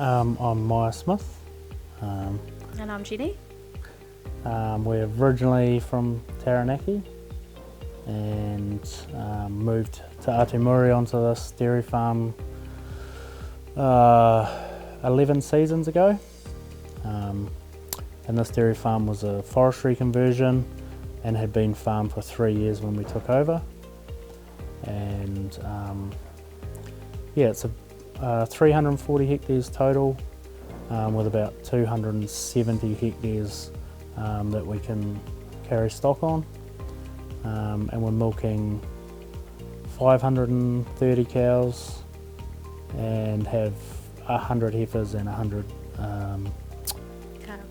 I'm Miah Smith. And I'm Jenny. We're originally from Taranaki and moved to Aotearoa onto this dairy farm 11 seasons ago. And this dairy farm was a forestry conversion and had been farmed for 3 years when we took over. And it's a 340 hectares total, with about 270 hectares that we can carry stock on, and we're milking 530 cows and have 100 heifers and 100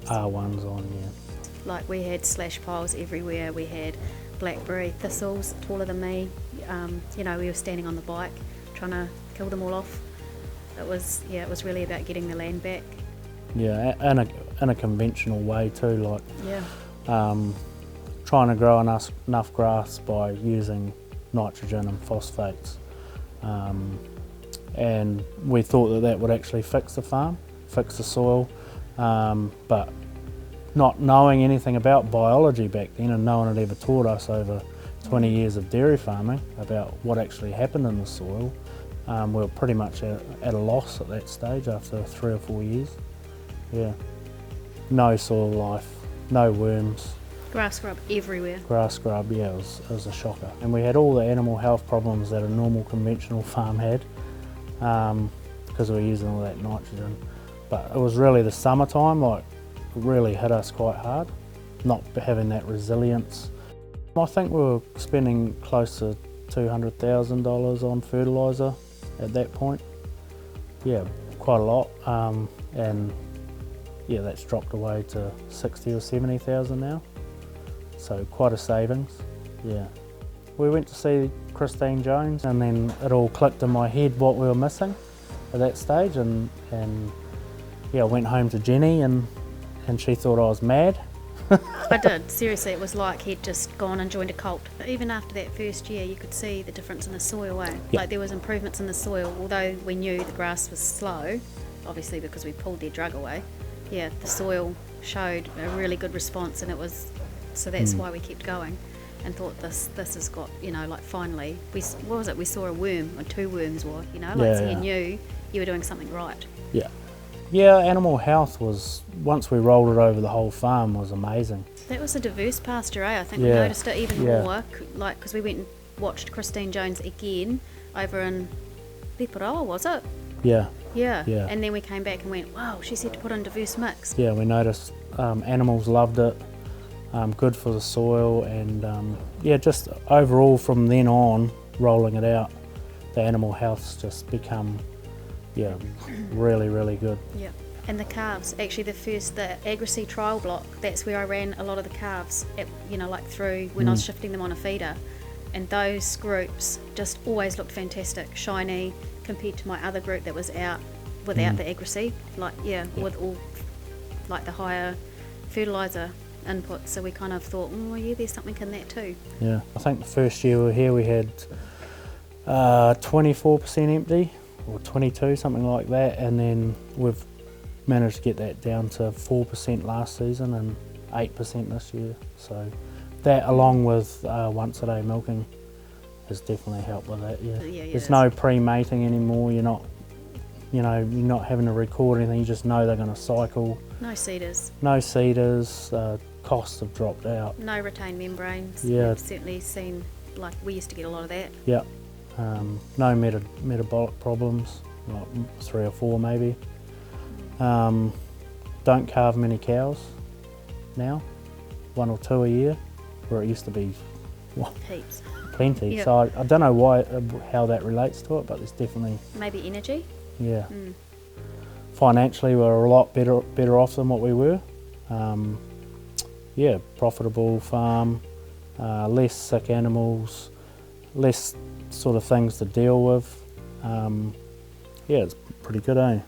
R1s on. Yeah. Like we had slash piles everywhere. We had blackberry thistles taller than me. We were standing on the bike trying to kill them all off. It was really about getting the land back. Yeah, in a conventional way too, Yeah. Trying to grow enough grass by using nitrogen and phosphates. And we thought that would actually fix the farm, fix the soil, but not knowing anything about biology back then, and no one had ever taught us over 20 years of dairy farming about what actually happened in the soil. We were pretty much at a loss at that stage after 3 or 4 years. Yeah. No soil life, no worms. Grass scrub everywhere. Grass scrub, yeah, it was a shocker. And we had all the animal health problems that a normal conventional farm had, because we were using all that nitrogen. But it was really the summertime, it really hit us quite hard, not having that resilience. I think we were spending close to $200,000 on fertiliser at that point. Yeah, quite a lot. And yeah, that's dropped away to 60 or 70,000 now. So quite a savings, yeah. We went to see Christine Jones, and then it all clicked in my head what we were missing at that stage, and yeah, I went home to Jenny and she thought I was mad. I did, seriously. It was like he'd just gone and joined a cult. But even after that first year, you could see the difference in the soil, eh? Yep. Like there was improvements in the soil, although we knew the grass was slow, obviously because we pulled their drug away. Yeah, the soil showed a really good response, and so that's why we kept going and thought this has got, finally, we saw a worm, or 2 worms were, so you knew you were doing something right. Yeah. Yeah, animal health was, once we rolled it over the whole farm, was amazing. That was a diverse pasture, eh? I think Yeah. we noticed it even Yeah. more, because we went and watched Christine Jones again over in Leparoa, was it? Yeah. Yeah. Yeah. And then we came back and went, wow, she said to put in diverse mix. Yeah, we noticed animals loved it, good for the soil, and just overall from then on, rolling it out, the animal health's just become, really, really good. Yeah. And the calves, actually the Agri trial block, that's where I ran a lot of the calves, through when I was shifting them on a feeder. And those groups just always looked fantastic, shiny, compared to my other group that was out without the Agri, with all the higher fertiliser input. So we kind of thought, there's something in that too. Yeah, I think the first year we were here we had 24% empty, or 22, something like that, and then we've managed to get that down to 4% last season and 8% this year. So that, along with once a day milking, has definitely helped with that. Yeah. There's no pre-mating anymore. You're not having to record anything. You just know they're going to cycle. No seeders. No seeders. Costs have dropped out. No retained membranes. Yeah. We've certainly seen, we used to get a lot of that. Yeah. No metabolic problems, like 3 or 4 maybe. Don't calve many cows now, 1 or 2 a year, where it used to be Heaps. plenty. Yep. So I don't know how that relates to it, but there's definitely, Maybe energy? yeah. Financially we're a lot better off than what we were. Profitable farm, less sick animals, less sort of things to deal with. It's pretty good, eh?